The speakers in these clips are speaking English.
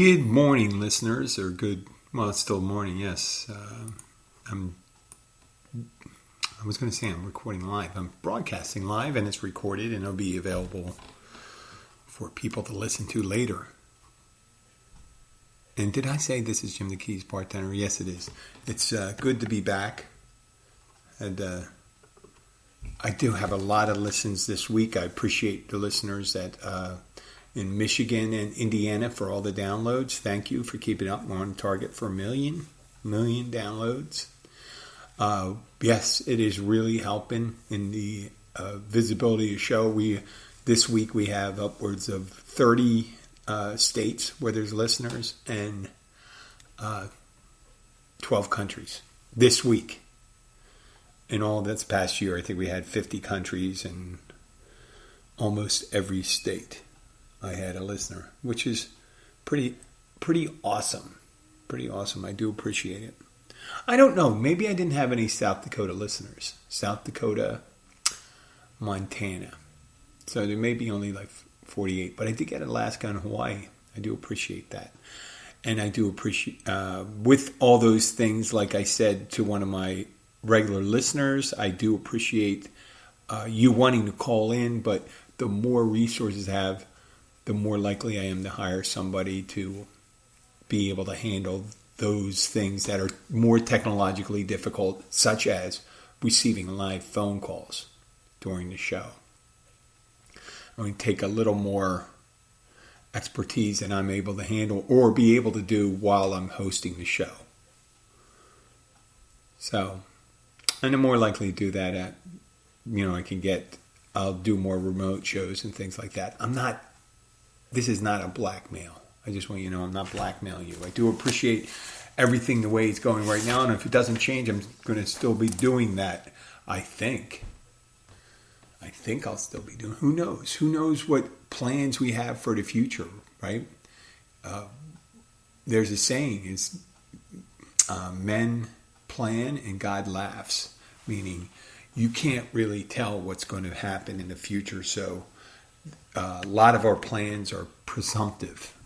Good morning, listeners, it's still morning, yes. I was going to say I'm recording live. I'm broadcasting live, and it's recorded, and it'll be available for people to listen to later. And did I say this is Jim the Keys Bartender? Yes, it is. It's good to be back. And I do have a lot of listens this week. I appreciate the listeners that in Michigan and Indiana for all the downloads. Thank you for keeping up. We're on target for a million downloads. Yes, it is really helping in the visibility of the show. This week we have upwards of 30 states where there's listeners and 12 countries this week. In all this past year, I think we had 50 countries and almost every state I had a listener, which is pretty awesome. Pretty awesome. I do appreciate it. I don't know. Maybe I didn't have any South Dakota listeners. South Dakota, Montana. So there may be only like 48. But I did get Alaska and Hawaii. I do appreciate that. And I do appreciate, with all those things, like I said to one of my regular listeners, I do appreciate you wanting to call in. But the more resources I have, the more likely I am to hire somebody to be able to handle those things that are more technologically difficult, such as receiving live phone calls during the show. I mean, take a little more expertise than I'm able to handle or be able to do while I'm hosting the show. So, and I'm more likely to do that I'll do more remote shows and things like that. This is not a blackmail. I just want you to know I'm not blackmailing you. I do appreciate everything the way it's going right now. And if it doesn't change, I'm going to still be doing that. I think I'll still be doing. Who knows? Who knows what plans we have for the future, right? There's a saying, is men plan and God laughs. Meaning you can't really tell what's going to happen in the future. So a lot of our plans are presumptive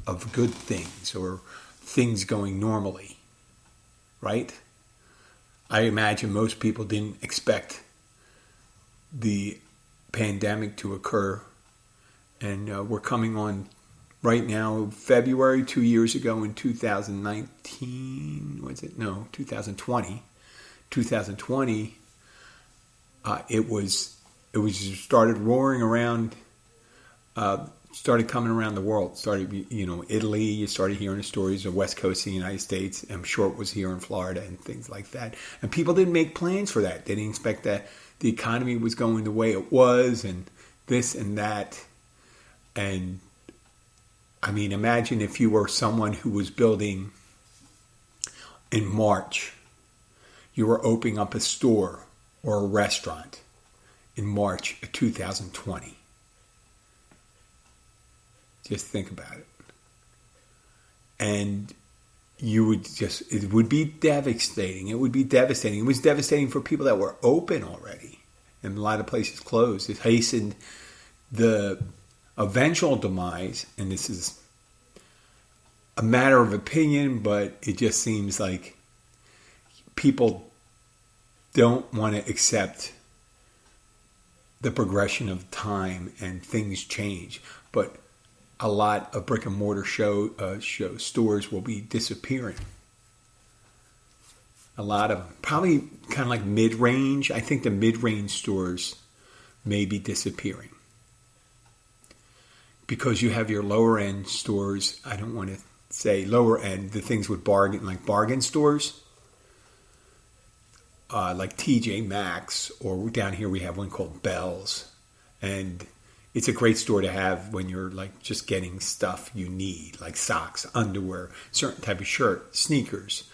of good things or things going normally, right? I imagine most people didn't expect the pandemic to occur, and we're coming on right now, February 2 years ago in 2019, 2020. 2020, it started roaring around, started coming around the world. Started, Italy, you started hearing the stories of West Coast of the United States. I'm sure it was here in Florida and things like that. And people didn't make plans for that. They didn't expect that the economy was going the way it was and this and that. And, I mean, imagine if you were someone who was building in March. You were opening up a store or a restaurant in March of 2020. Just think about it. And it would be devastating. It would be devastating. It was devastating for people that were open already. And a lot of places closed. It hastened the eventual demise. And this is a matter of opinion, but it just seems like people don't want to accept the progression of time and things change. But a lot of brick and mortar stores will be disappearing. A lot of them. Probably kind of like mid-range. I think the mid-range stores may be disappearing. Because you have your lower end stores. I don't want to say lower end. The things with bargain stores. Like TJ Maxx, or down here we have one called Bell's, and it's a great store to have when you're like just getting stuff you need, like socks, underwear, certain type of shirt, sneakers.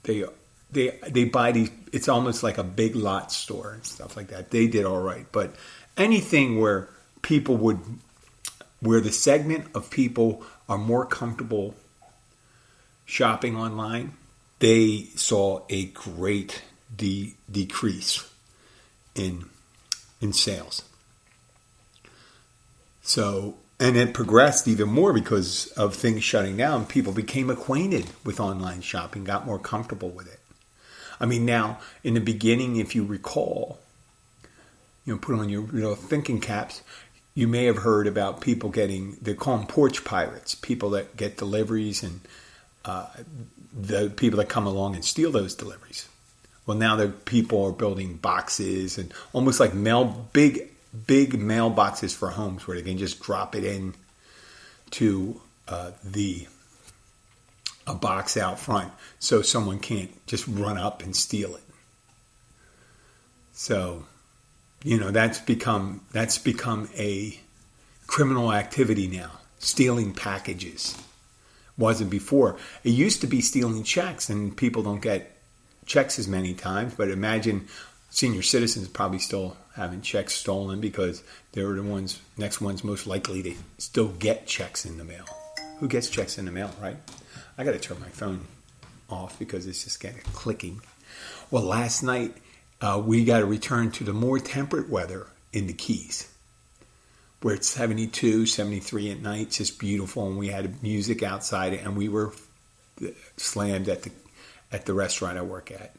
They buy these. It's almost like a Big Lot store and stuff like that. They did all right, but anything where the segment of people are more comfortable shopping online, they saw a great decrease in sales. So And it progressed even more because of things shutting down. People became acquainted with online shopping, got more comfortable with it. I mean, now, in the beginning, if you recall, put on your thinking caps, you may have heard about people they call them porch pirates, people that get deliveries and the people that come along and steal those deliveries. Well, now the people are building boxes and almost like big mailboxes for homes where they can just drop it in to a box out front so someone can't just run up and steal it. So, that's become a criminal activity now, stealing packages. Wasn't before. It used to be stealing checks, and people don't get checks as many times, but imagine senior citizens probably still having checks stolen because they're the next ones most likely to still get checks in the mail. Who gets checks in the mail, right? I got to turn my phone off because it's just getting clicking. Well, last night we got to return to the more temperate weather in the Keys, where it's 72, 73 at night, just beautiful, and we had music outside, and we were slammed at the restaurant I work at.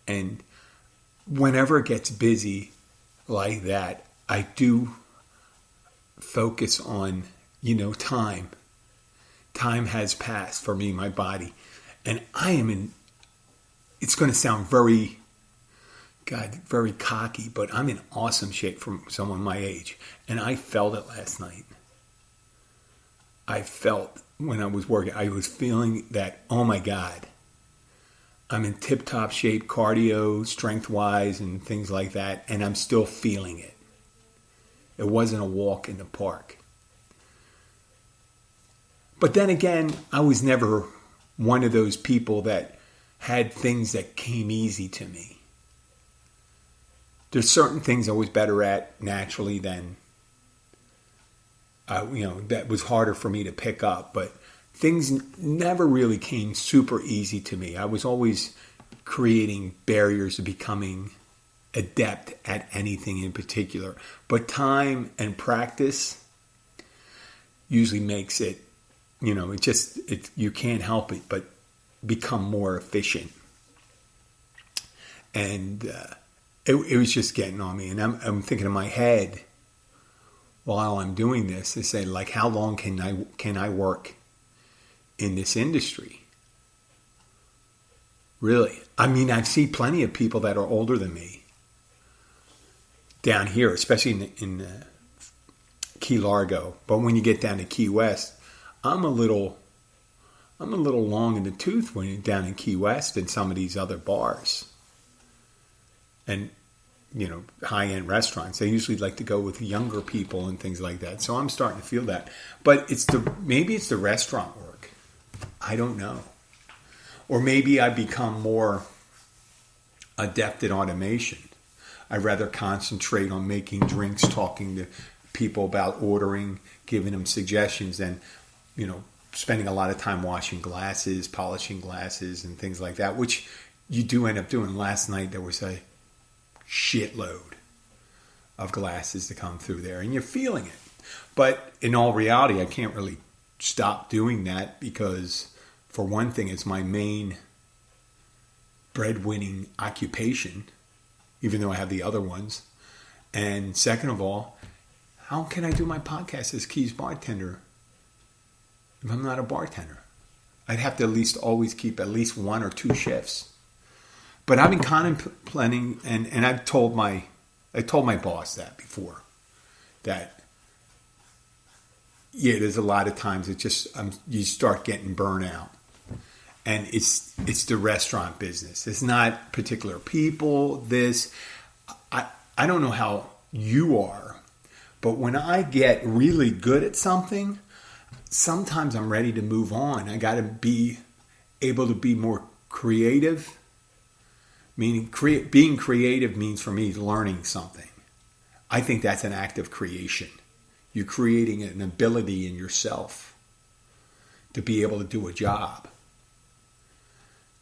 And whenever it gets busy like that, I do focus on, time. Time has passed for me, my body. And I am it's going to sound very cocky, but I'm in awesome shape for someone my age. And I felt it last night. I felt when I was working, I was feeling that, oh my God, I'm in tip-top shape, cardio, strength-wise, and things like that, and I'm still feeling it. It wasn't a walk in the park. But then again, I was never one of those people that had things that came easy to me. There's certain things I was better at naturally than, that was harder for me to pick up. But things never really came super easy to me. I was always creating barriers to becoming adept at anything in particular. But time and practice usually makes it, you can't help it but become more efficient. And it was just getting on me. And I'm thinking in my head while I'm doing this to say, like, how long can I work in this industry? Really? I mean, I see plenty of people that are older than me down here, especially in Key Largo. But when you get down to Key West, I'm a little long in the tooth when you're down in Key West and some of these other bars and high-end restaurants. They usually like to go with younger people and things like that. So I'm starting to feel that. But maybe it's the restaurant work. I don't know. Or maybe I become more adept at automation. I'd rather concentrate on making drinks, talking to people about ordering, giving them suggestions than, spending a lot of time washing glasses, polishing glasses, and things like that, which you do end up doing. Last night there was a shitload of glasses to come through there, and you're feeling it. But in all reality, I can't really stop doing that because, for one thing, it's my main breadwinning occupation, even though I have the other ones. And second of all, how can I do my podcast as Keys Bartender if I'm not a bartender? I'd have to at least always keep at least 1 or 2 shifts. But I've been contemplating, and I told my boss that before, that there's a lot of times it just you start getting burnout, and it's the restaurant business. It's not particular people. I don't know how you are, but when I get really good at something, sometimes I'm ready to move on. I got to be able to be more creative. Meaning, being creative means for me learning something. I think that's an act of creation. You're creating an ability in yourself to be able to do a job.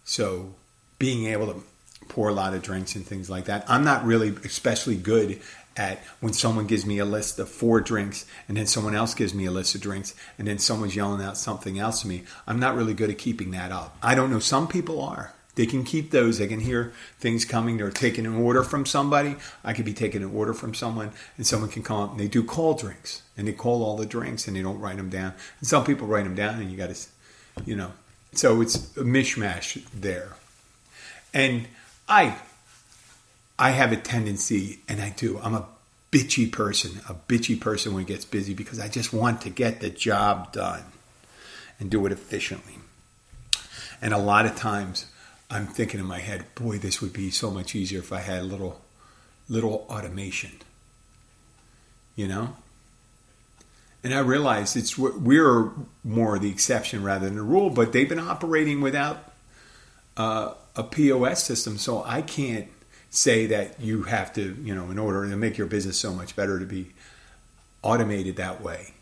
So being able to pour a lot of drinks and things like that. I'm not really especially good at when someone gives me a list of 4 drinks and then someone else gives me a list of drinks and then someone's yelling out something else to me. I'm not really good at keeping that up. I don't know. Some people are. They can keep those. They can hear things coming. They're taking an order from somebody. I could be taking an order from someone, and someone can come up and they do call drinks, and they call all the drinks, and they don't write them down. And some people write them down, and you got to, So it's a mishmash there. And I have a tendency, and I do. I'm a bitchy person when it gets busy because I just want to get the job done and do it efficiently. And a lot of times, I'm thinking in my head, boy, this would be so much easier if I had a little automation, And I realize we're more the exception rather than the rule, but they've been operating without a POS system, so I can't say that you have to, in order to make your business so much better, to be automated that way,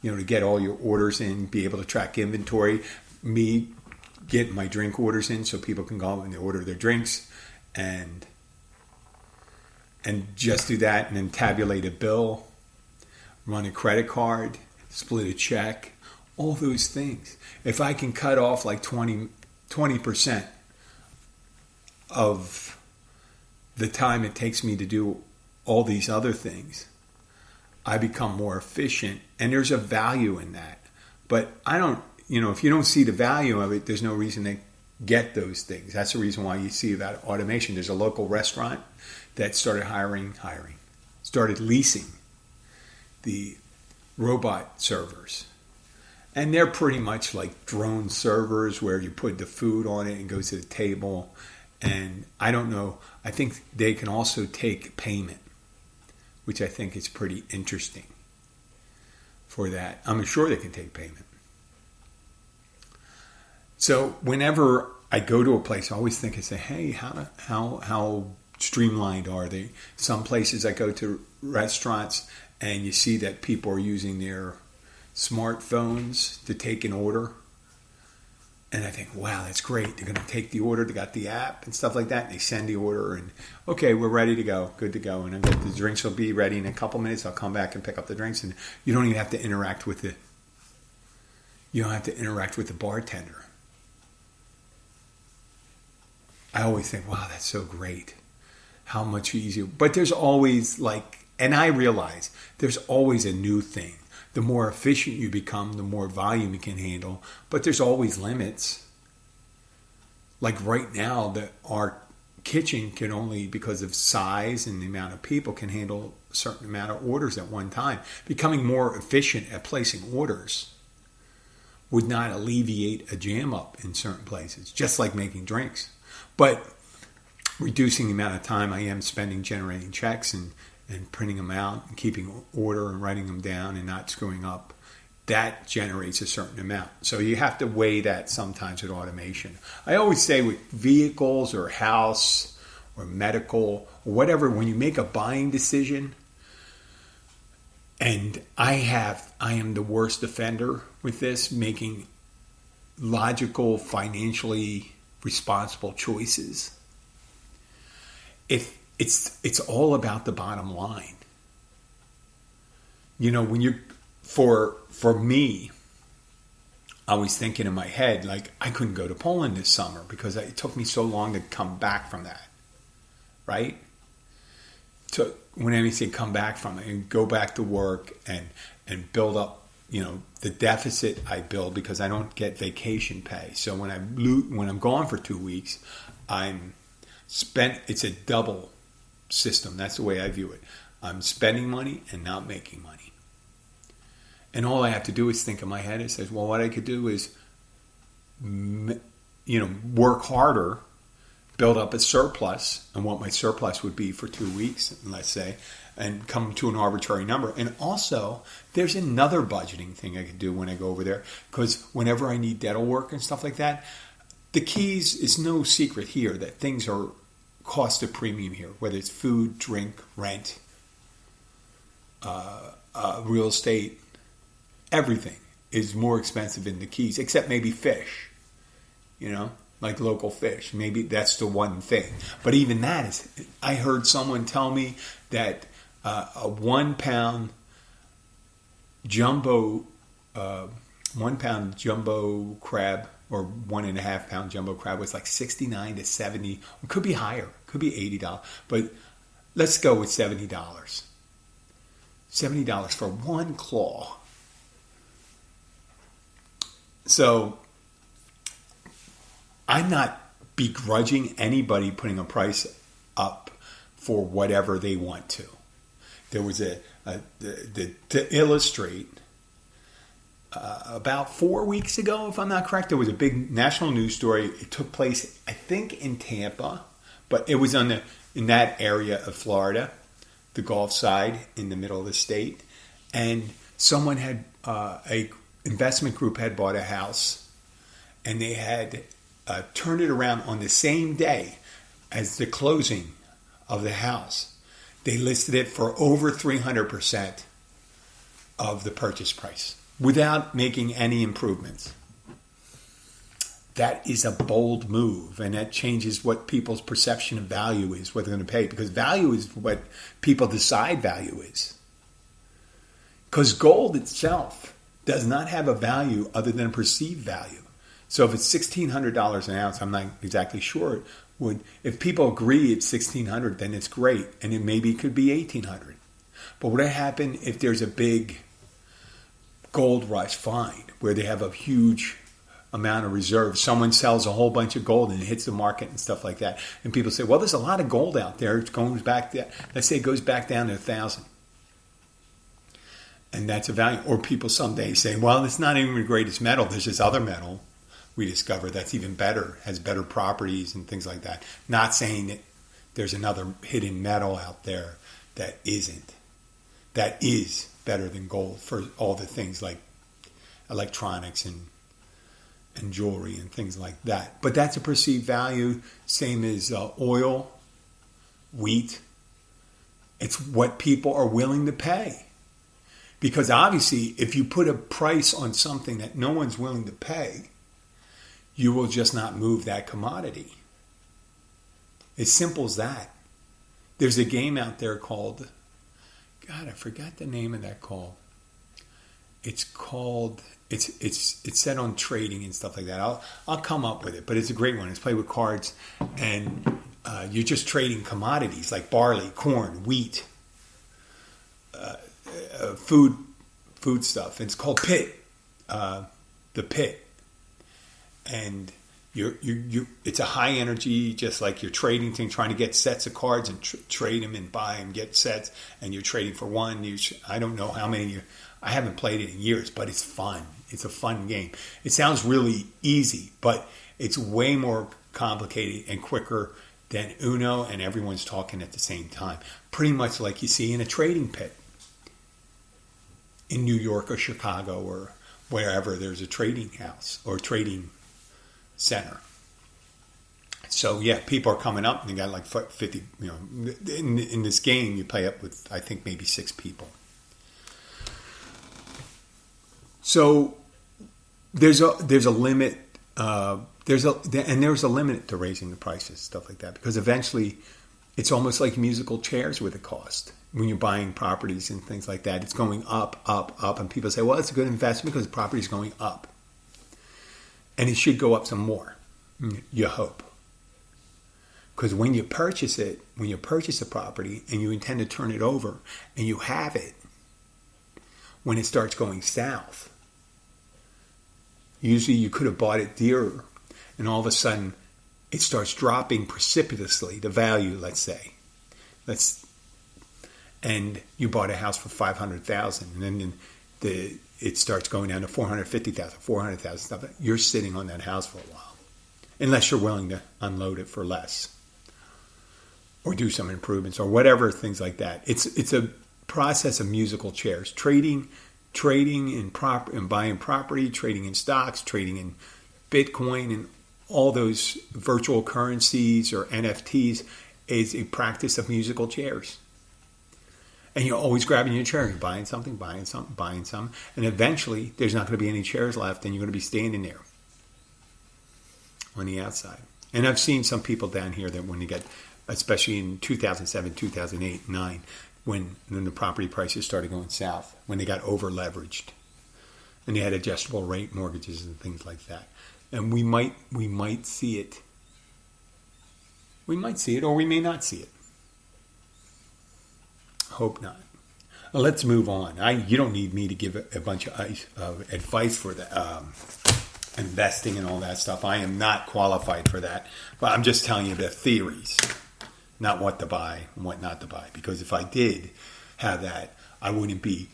to get all your orders in, be able to track inventory, get my drink orders in so people can go and they order their drinks and just do that, and then tabulate a bill, run a credit card, split a check, all those things. If I can cut off like 20% of the time it takes me to do all these other things, I become more efficient, and there's a value in that. But I don't, if you don't see the value of it, there's no reason to get those things. That's the reason why you see about automation. There's a local restaurant that started started leasing the robot servers. And they're pretty much like drone servers where you put the food on it and goes to the table. And I don't know, I think they can also take payment, which I think is pretty interesting for that. I'm sure they can take payment. So whenever I go to a place, I always think and say, hey, how streamlined are they? Some places I go to restaurants and you see that people are using their smartphones to take an order. And I think, wow, that's great. They're going to take the order. They got the app and stuff like that. And they send the order and, okay, we're ready to go. Good to go. And the drinks will be ready in a couple minutes. I'll come back and pick up the drinks. And you don't even have to interact with the bartender. I always think, wow, that's so great. How much easier. But there's always and I realize there's always a new thing. The more efficient you become, the more volume you can handle. But there's always limits. Like right now, our kitchen can only, because of size and the amount of people, can handle a certain amount of orders at one time. Becoming more efficient at placing orders would not alleviate a jam up in certain places, just like making drinks. But reducing the amount of time I am spending generating checks and printing them out and keeping order and writing them down and not screwing up, that generates a certain amount. So you have to weigh that sometimes with automation. I always say with vehicles or house or medical or whatever, when you make a buying decision, and I am the worst offender with this, making logical, financially responsible choices. It's all about the bottom line. When you, for me, I was thinking in my head, I couldn't go to Poland this summer because it took me so long to come back from that, right? So when I say come back from it and go back to work and build up, the deficit I build because I don't get vacation pay. So when I'm gone for 2 weeks, it's a double system. That's the way I view it. I'm spending money and not making money. And all I have to do is think in my head. It says, well, what I could do is, work harder, build up a surplus, and what my surplus would be for 2 weeks, let's say, and come to an arbitrary number. And also, there's another budgeting thing I could do when I go over there, because whenever I need dental work and stuff like that, the keys, it's no secret here that things are cost a premium here, whether it's food, drink, rent, real estate, everything is more expensive in the keys, except maybe fish, like local fish. Maybe that's the one thing. But even that I heard someone tell me that a 1 pound jumbo, 1 pound jumbo crab, or 1.5 pound jumbo crab was like 69 to 70. It could be higher, could be $80, but let's go with $70. $70 for one claw. So I'm not begrudging anybody putting a price up for whatever they want to. There was to illustrate, about 4 weeks ago, if I'm not correct, there was a big national news story. It took place, I think, in Tampa, but it was in that area of Florida, the Gulf side, in the middle of the state. And someone had, a investment group had bought a house, and they had turned it around on the same day as the closing of the house. They listed it for over 300% of the purchase price without making any improvements. That is a bold move, and that changes what people's perception of value is, what they're going to pay, because value is what people decide value is. Because gold itself does not have a value other than a perceived value. So if it's $1,600 an ounce, I'm not exactly sure. If people agree it's $1,600, then it's great, and it maybe could be $1,800. But what would happen if there's a big gold rush find where they have a huge amount of reserves? Someone sells a whole bunch of gold and it hits the market and stuff like that, and people say, "Well, there's a lot of gold out there. It goes back. Let's say it goes back down to 1,000." And that's a value. Or people someday say, "Well, it's not even the greatest metal. There's this other metal we discovered that's even better, has better properties and things like that." Not saying that there's another hidden metal out there that isn't. That is better than gold for all the things like electronics and jewelry and things like that. But that's a perceived value, same as oil, wheat. It's what people are willing to pay. Because obviously, if you put a price on something that no one's willing to pay, you will just not move that commodity. It's simple as that. There's a game out there called, God, I forgot the name of that call. It's set on trading and stuff like that. I'll come up with it, but it's a great one. It's played with cards, and you're just trading commodities like barley, corn, wheat, food stuff. It's called Pit, the Pit. And it's a high energy, just like you're trading thing, trying to get sets of cards and trade them and buy and get sets, and you're trading for one. I don't know how many. I haven't played it in years, but it's fun. It's a fun game. It sounds really easy, but it's way more complicated and quicker than Uno, and everyone's talking at the same time. Pretty much like you see in a trading pit in New York or Chicago or wherever there's a trading house or trading center. So yeah, people are coming up and they got like 50, in this game you play up with, I think, maybe 6 people. So there's a limit, there's a limit to raising the prices, stuff like that, because eventually it's almost like musical chairs with a cost. When you're buying properties and things like that, it's going up, up, up, and people say, well, it's a good investment because the property's going up. And it should go up some more, you hope. Because when you purchase a property and you intend to turn it over and you have it, when it starts going south, usually you could have bought it dearer, and all of a sudden it starts dropping precipitously, the value, let's say. And you bought a house for $500,000, and then it starts going down to $450,000, $400,000, stuff. You're sitting on that house for a while, unless you're willing to unload it for less, or do some improvements, or whatever, things like that. It's a process of musical chairs, trading and buying property, trading in stocks, trading in Bitcoin, and all those virtual currencies or NFTs is a practice of musical chairs. And you're always grabbing your chair, you're buying something, and eventually there's not going to be any chairs left, and you're going to be standing there on the outside. And I've seen some people down here that when they get, especially in 2007, 2008, 2009, when the property prices started going south, when they got over leveraged, and they had adjustable rate mortgages and things like that. And we might see it. We might see it, or we may not see it. Hope not. Well, let's move on. You don't need me to give a bunch of advice for the investing and all that stuff. I am not qualified for that. But I'm just telling you the theories, not what to buy and what not to buy. Because if I did have that, I wouldn't be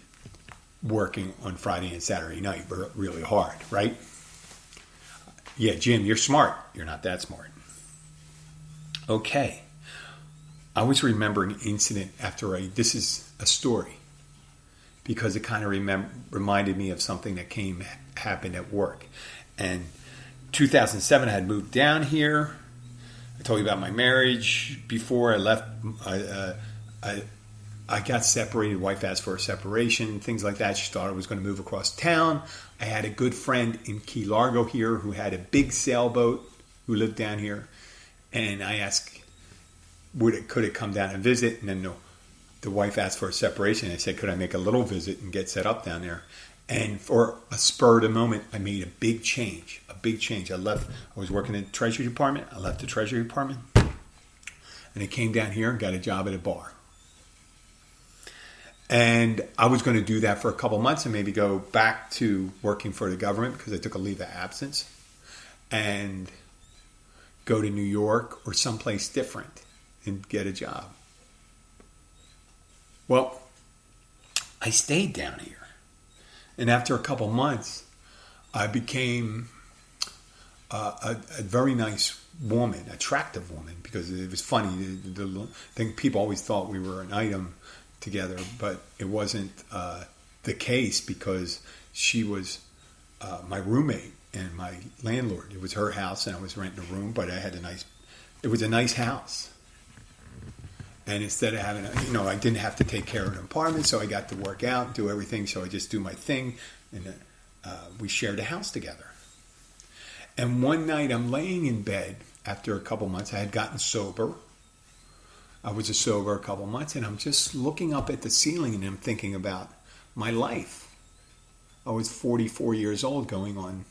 working on Friday and Saturday night really hard, right? Yeah, Jim, you're smart. You're not that smart. Okay. I was remembering an incident this is a story, because it kind of reminded me of something that happened at work. And 2007, I had moved down here. I told you about my marriage before I left. I got separated. Wife asked for a separation, things like that. She thought I was going to move across town. I had a good friend in Key Largo here who had a big sailboat who lived down here. And I asked, could it come down and visit? And then the wife asked for a separation. I said, could I make a little visit and get set up down there? And for a spur of the moment, I made a big change. I was working in the Treasury Department. I left the Treasury Department. And I came down here and got a job at a bar. And I was going to do that for a couple months and maybe go back to working for the government, because I took a leave of absence, and go to New York or someplace different and get a job. Well, I stayed down here. And after a couple months, I became a very nice woman, attractive woman, because it was funny. The thing, people always thought we were an item together, but it wasn't the case, because she was my roommate and my landlord. It was her house, and I was renting a room, but it was a nice house. And instead of having I didn't have to take care of an apartment, so I got to work out, do everything, so I just do my thing, and we shared a house together. And one night, I'm laying in bed after a couple months. I had gotten sober. I was sober a couple months, and I'm just looking up at the ceiling, and I'm thinking about my life. I was 44 years old, going on,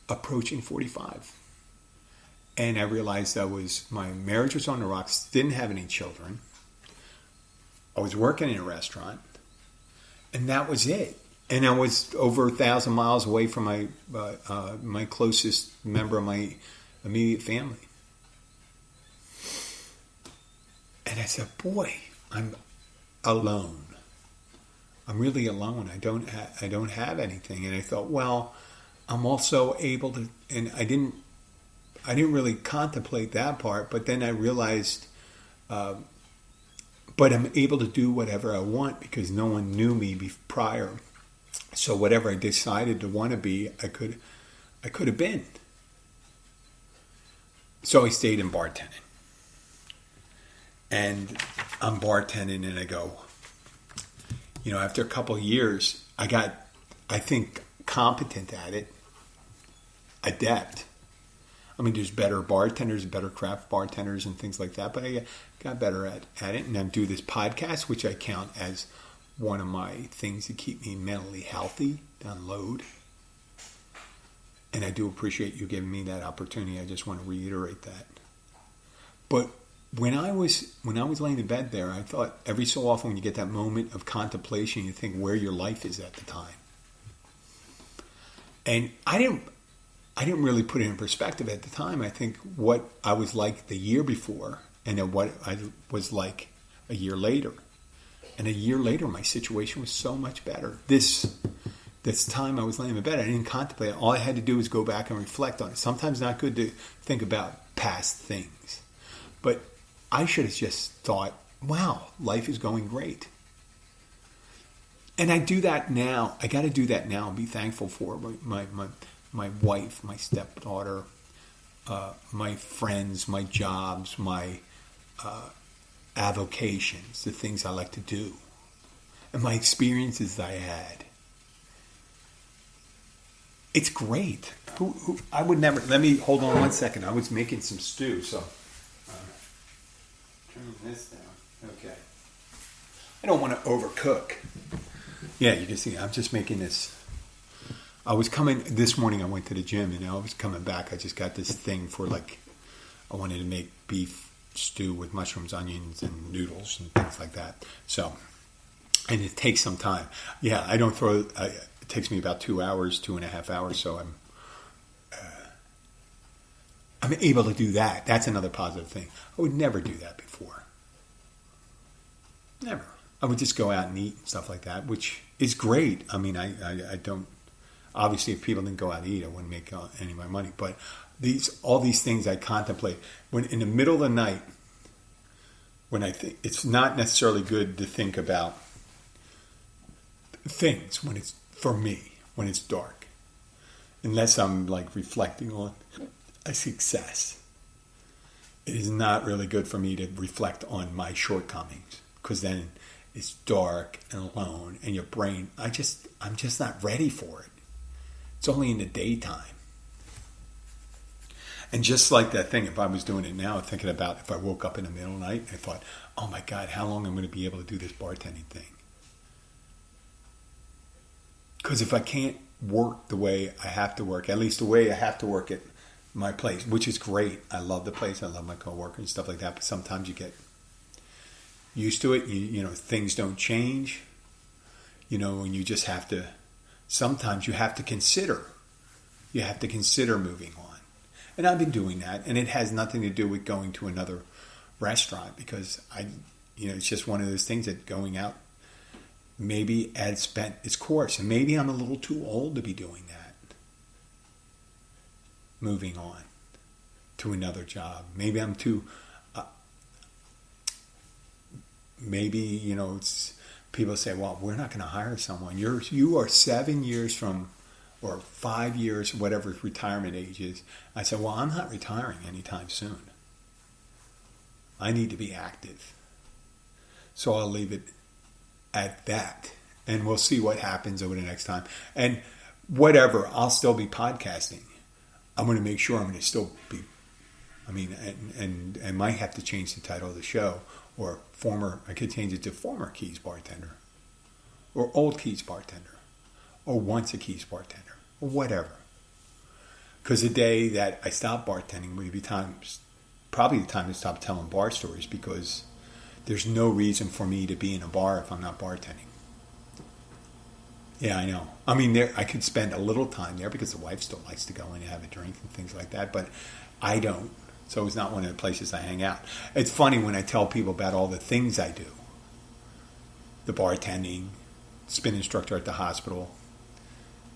approaching 45. And I realized my marriage was on the rocks, didn't have any children. I was working in a restaurant, and that was it. And I was over 1,000 miles away from my closest member of my immediate family. And I said, boy, I'm alone. I'm really alone. I don't have anything. And I thought, well, I'm also able to, and I didn't really contemplate that part, but then I realized, but I'm able to do whatever I want, because no one knew me prior. So whatever I decided to want to be, I could have been. So I stayed in bartending. And I'm bartending, and I go, after a couple of years, I got, I think, competent at it, adept. I mean, there's better bartenders, better craft bartenders and things like that, but I got better at it. And I do this podcast, which I count as one of my things to keep me mentally healthy, download. And I do appreciate you giving me that opportunity. I just want to reiterate that. But when I was laying in bed there, I thought every so often when you get that moment of contemplation, you think where your life is at the time. And I didn't really put it in perspective at the time. I think what I was like the year before, and then what I was like a year later. And a year later, my situation was so much better. This time I was laying in bed, I didn't contemplate it. All I had to do was go back and reflect on it. Sometimes not good to think about past things. But I should have just thought, wow, life is going great. And I do that now. I got to do that now and be thankful for my wife, my stepdaughter, my friends, my jobs, my avocations, the things I like to do, and my experiences I had. It's great. I would never. Let me hold on 1 second. I was making some stew, so turn this down. Okay. I don't want to overcook. Yeah, you can see I'm just making this. I was coming this morning. I went to the gym, and I was coming back. I just got this thing for I wanted to make beef stew with mushrooms, onions, and noodles and things like that. So, and it takes some time. Yeah, I don't throw. It takes me about 2 hours, 2.5 hours. So I'm able to do that. That's another positive thing. I would never do that before. Never. I would just go out and eat and stuff like that, which is great. I mean, I don't. Obviously, if people didn't go out to eat, I wouldn't make any of my money. But all these things I contemplate when in the middle of the night, when I think it's not necessarily good to think about things when it's for me when it's dark, unless I'm like reflecting on a success. It is not really good for me to reflect on my shortcomings because then it's dark and alone, and your brain. I'm just not ready for it. It's only in the daytime. And just like that thing, if I was doing it now, thinking about if I woke up in the middle of the night and I thought, oh my God, how long am I going to be able to do this bartending thing? Because if I can't work the way I have to work, at least the way I have to work at my place, which is great. I love the place. I love my coworkers and stuff like that. But sometimes you get used to it. You know, things don't change. You know, and you just have to, sometimes you have to consider. You have to consider moving on. And I've been doing that. And it has nothing to do with going to another restaurant because it's just one of those things that going out maybe had spent its course. And maybe I'm a little too old to be doing that. Moving on to another job. Maybe I'm too... maybe, it's... People say, well, we're not going to hire someone. You are 7 years from, or 5 years, whatever retirement age is. I said, well, I'm not retiring anytime soon. I need to be active. So I'll leave it at that. And we'll see what happens over the next time. And whatever, I'll still be podcasting. I'm going to make sure I'm going to still be, and might have to change the title of the show. Or I could change it to former Keys Bartender. Or old Keys Bartender. Or once a Keys Bartender. Or whatever. Because the day that I stop bartending will be probably the time to stop telling bar stories because there's no reason for me to be in a bar if I'm not bartending. Yeah, I know. I could spend a little time there because the wife still likes to go in and have a drink and things like that, but I don't. So it's not one of the places I hang out. It's funny when I tell people about all the things I do. The bartending, spin instructor at the hospital,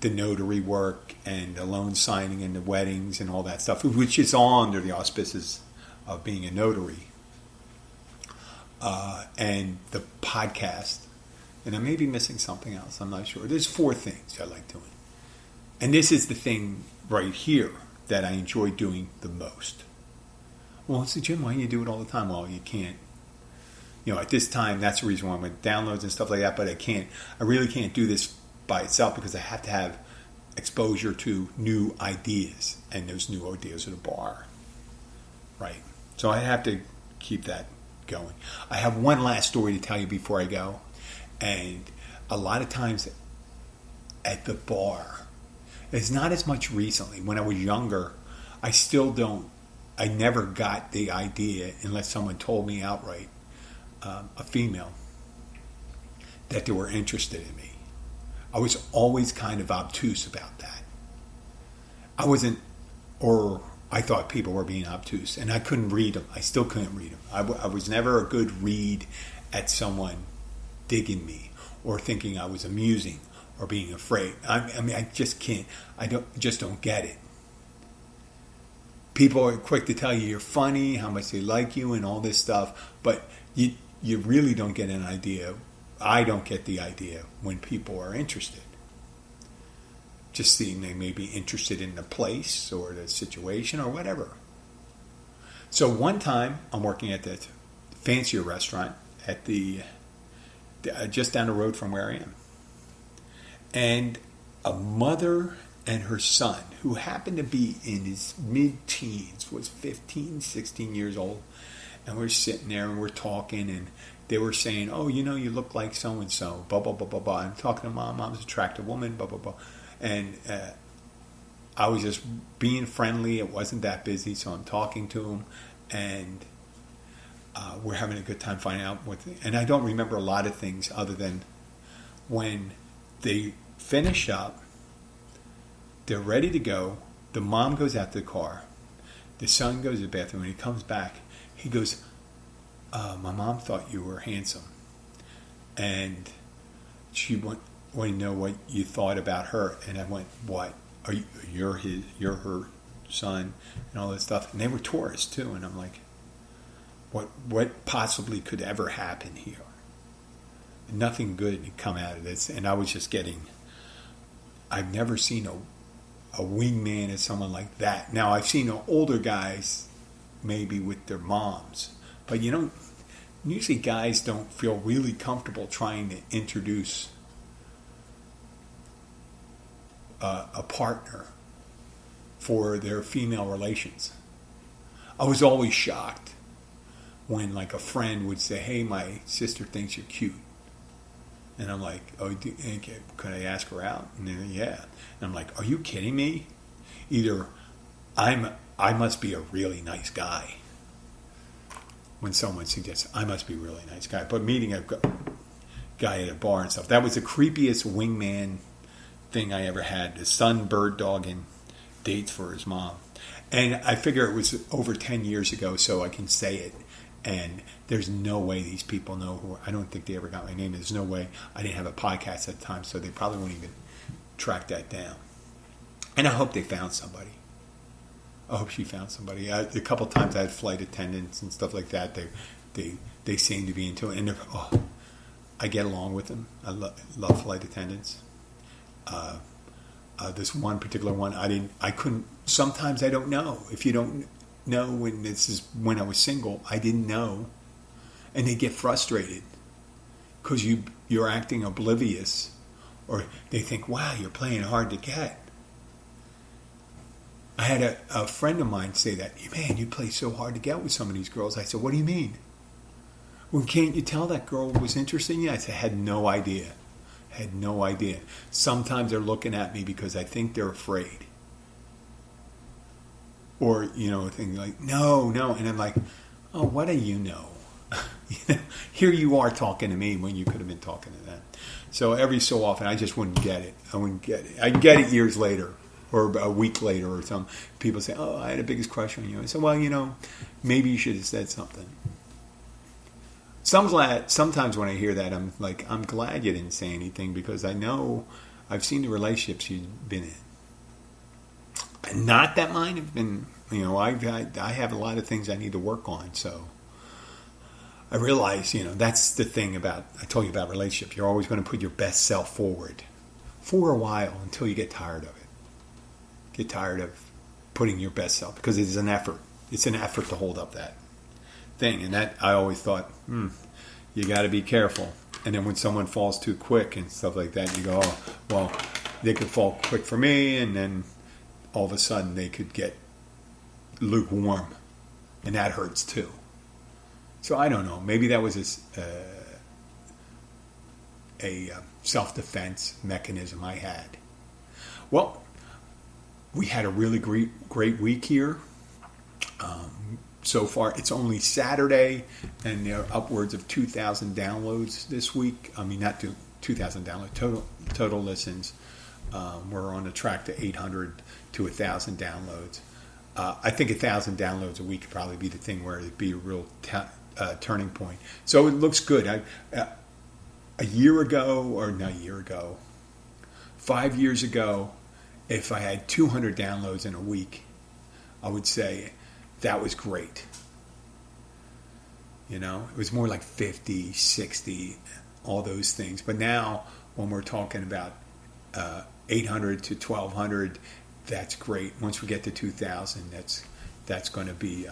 the notary work, and the loan signing and the weddings and all that stuff, which is all under the auspices of being a notary. And the podcast. And I may be missing something else. I'm not sure. There's 4 things I like doing. And this is the thing right here that I enjoy doing the most. Well, it's the gym. Why don't you do it all the time? Well, you can't. At this time, that's the reason why I'm with downloads and stuff like that. But I really can't do this by itself because I have to have exposure to new ideas. And those new ideas are the bar. Right. So I have to keep that going. I have one last story to tell you before I go. And a lot of times at the bar, it's not as much recently. When I was younger, I never got the idea unless someone told me outright, a female, that they were interested in me. I was always kind of obtuse about that. I thought people were being obtuse, and I couldn't read them. I still couldn't read them. I was never a good read at someone digging me or thinking I was amusing or being afraid. I just can't. Just don't get it. People are quick to tell you you're funny, how much they like you, and all this stuff, but you really don't get an idea. I don't get the idea when people are interested. Just seeing they may be interested in the place or the situation or whatever. So one time, I'm working at the fancier restaurant at just down the road from where I am. And a mother and her son, who happened to be in his mid-teens, was 15, 16 years old, And we're sitting there and we're talking, and they were saying, "Oh, you know, you look like so and so." Blah blah blah blah blah. I'm talking to mom. Mom's an attractive woman. Blah blah blah. And I was just being friendly. It wasn't that busy, so I'm talking to him, and we're having a good time finding out what. And I don't remember a lot of things other than when they finish up, they're ready to go. The mom goes out to the car. The son goes to the bathroom. When he comes back, he goes, "My mom thought you were handsome, and she wanted to know what you thought about her." And I went, "What? You're her son," and all this stuff. And they were tourists too. And I'm like, "What possibly could ever happen here?" Nothing good had come out of this. And I was just I've never seen a wingman as someone like that. Now I've seen older guys maybe with their moms, but usually guys don't feel really comfortable trying to introduce a partner for their female relations. I was always shocked when like a friend would say, "Hey, my sister thinks you're cute." And I'm like, "Oh, could I ask her out?" And then, "Yeah." And I'm like, "Are you kidding me?" Either I must be a really nice guy when someone suggests I must be a really nice guy. But meeting a guy at a bar and stuff, that was the creepiest wingman thing I ever had. The son bird dogging dates for his mom. And I figure it was over 10 years ago, so I can say it. And there's no way these people know who. I don't think they ever got my name. There's no way. I didn't have a podcast at the time, so they probably won't even track that down. And I hope they found somebody. I hope she found somebody. A couple times I had flight attendants and stuff like that. They seem to be into it, and I get along with them. I love flight attendants. This one particular one, I couldn't. Sometimes I don't know. If you don't know, when I was single, I didn't know, and they get frustrated because you're acting oblivious, or they think, "Wow, you're playing hard to get." I had a friend of mine say that, "Man, you play so hard to get with some of these girls." I said, "What do you mean?" "Well, can't you tell that girl was interested in you?" I said, "I had no idea. Had no idea." Sometimes they're looking at me because I think they're afraid. Or, things like, no. And I'm like, "Oh, what do you know?" Here you are talking to me when you could have been talking to them. So every so often, I just wouldn't get it. I'd get it years later or a week later or something. People say, "Oh, I had the biggest crush on you." I said, "Well, maybe you should have said something." Sometimes when I hear that, I'm like, I'm glad you didn't say anything because I know I've seen the relationships you've been in. And not that mine have been, I have a lot of things I need to work on. So I realize, that's the thing I told you about relationships. You're always going to put your best self forward for a while until you get tired of it. Get tired of putting your best self because it's an effort. It's an effort to hold up that thing. And that I always thought, you got to be careful. And then when someone falls too quick and stuff like that, you go, "Oh, well, they could fall quick for me," and then all of a sudden they could get lukewarm, and that hurts too. So I don't know. Maybe that was a self-defense mechanism I had. Well, we had a really great week here. So far, it's only Saturday, and there are upwards of 2,000 downloads this week. I mean, not 2,000 downloads, total listens. We're on a track to 800 to 1,000 downloads. I think 1,000 downloads a week could probably be the thing where it'd be a real turning point. So it looks good. A year ago, or not a year ago, 5 years ago, if I had 200 downloads in a week, I would say that was great. It was more like 50, 60, all those things. But now, when we're talking about 800 to 1,200, that's great. Once we get to 2,000, that's going to be,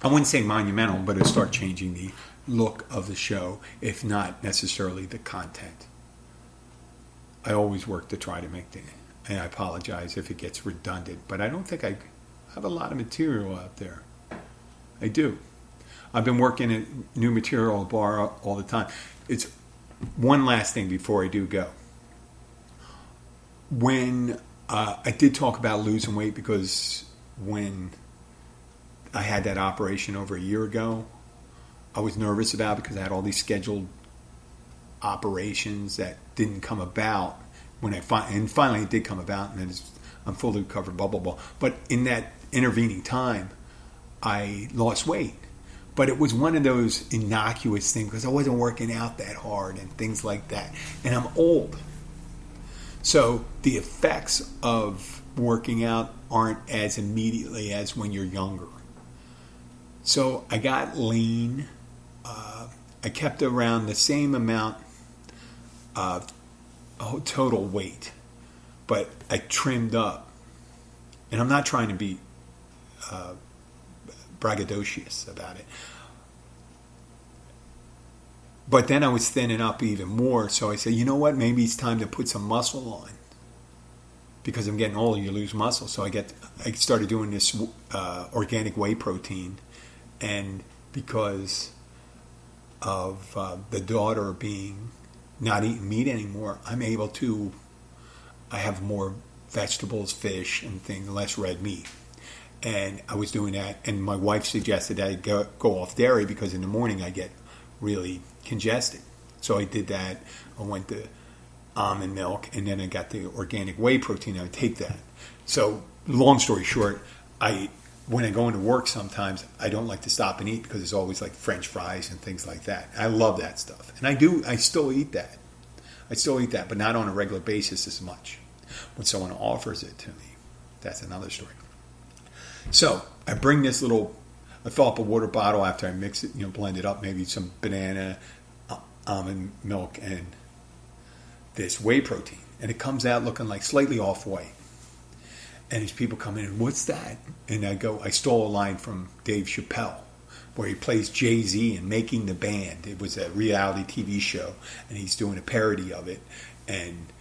I wouldn't say monumental, but it'll start changing the look of the show, if not necessarily the content. I always work to try to make and I apologize if it gets redundant, but I don't think I have a lot of material out there. I do. I've been working at new material bar all the time. It's one last thing before I do go. When I did talk about losing weight, because when I had that operation over a year ago, I was nervous about it because I had all these scheduled operations that didn't come about when finally it did come about, and then I'm fully recovered, blah blah blah. But in that intervening time, I lost weight. But it was one of those innocuous things because I wasn't working out that hard and things like that. And I'm old. So the effects of working out aren't as immediately as when you're younger. So I got lean. I kept around the same amount of total weight, but I trimmed up. And I'm not trying to be braggadocious about it. But then I was thinning up even more, so I said, you know what, maybe it's time to put some muscle on. Because I'm getting older, you lose muscle. So I started doing this organic whey protein, and because of the daughter being not eating meat anymore, I have more vegetables, fish, and things, less red meat. And I was doing that, and my wife suggested I go off dairy because in the morning I get really congested. So I did that. I went to almond milk, and then I got the organic whey protein. I would take that. So long story short, when I go into work sometimes, I don't like to stop and eat because it's always like French fries and things like that. I love that stuff. And I still eat that. But not on a regular basis as much. When someone offers it to me, that's another story. So I bring this I fill up a water bottle after I mix it, blend it up, maybe some banana, almond milk, and this whey protein. And it comes out looking like slightly off-white. And these people come in, what's that? And I stole a line from Dave Chappelle, where he plays Jay-Z in Making the Band. It was a reality TV show, and he's doing a parody of it. And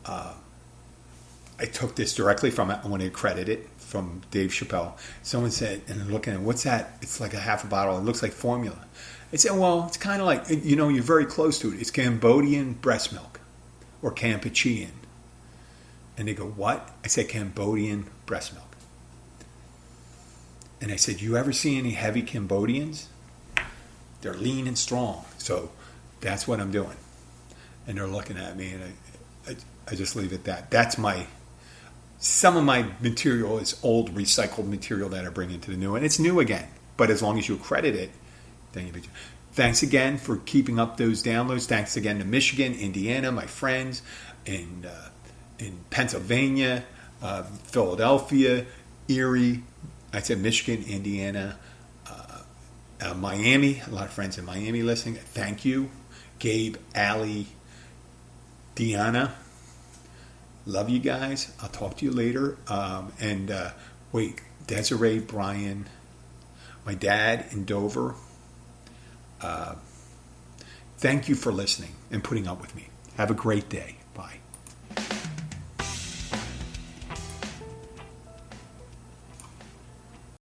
I took this directly from it. I want to credit it from Dave Chappelle. Someone said, and I'm looking at, what's that? It's like a half a bottle. It looks like formula. I said, well, it's kind of like, you're very close to it. It's Cambodian breast milk or Kampuchean. And they go, what? I said, Cambodian breast milk. And I said, you ever see any heavy Cambodians? They're lean and strong. So that's what I'm doing. And they're looking at me, and I just leave it at that. Some of my material is old recycled material that I bring into the new, and it's new again. But as long as you accredit it, then you'll be. Thanks again for keeping up those downloads. Thanks again to Michigan, Indiana, my friends, and in Pennsylvania, Philadelphia, Erie. I said Michigan, Indiana, Miami. A lot of friends in Miami listening. Thank you. Gabe, Allie, Deanna. Love you guys. I'll talk to you later. Desiree, Brian, my dad in Dover. Thank you for listening and putting up with me. Have a great day. Bye.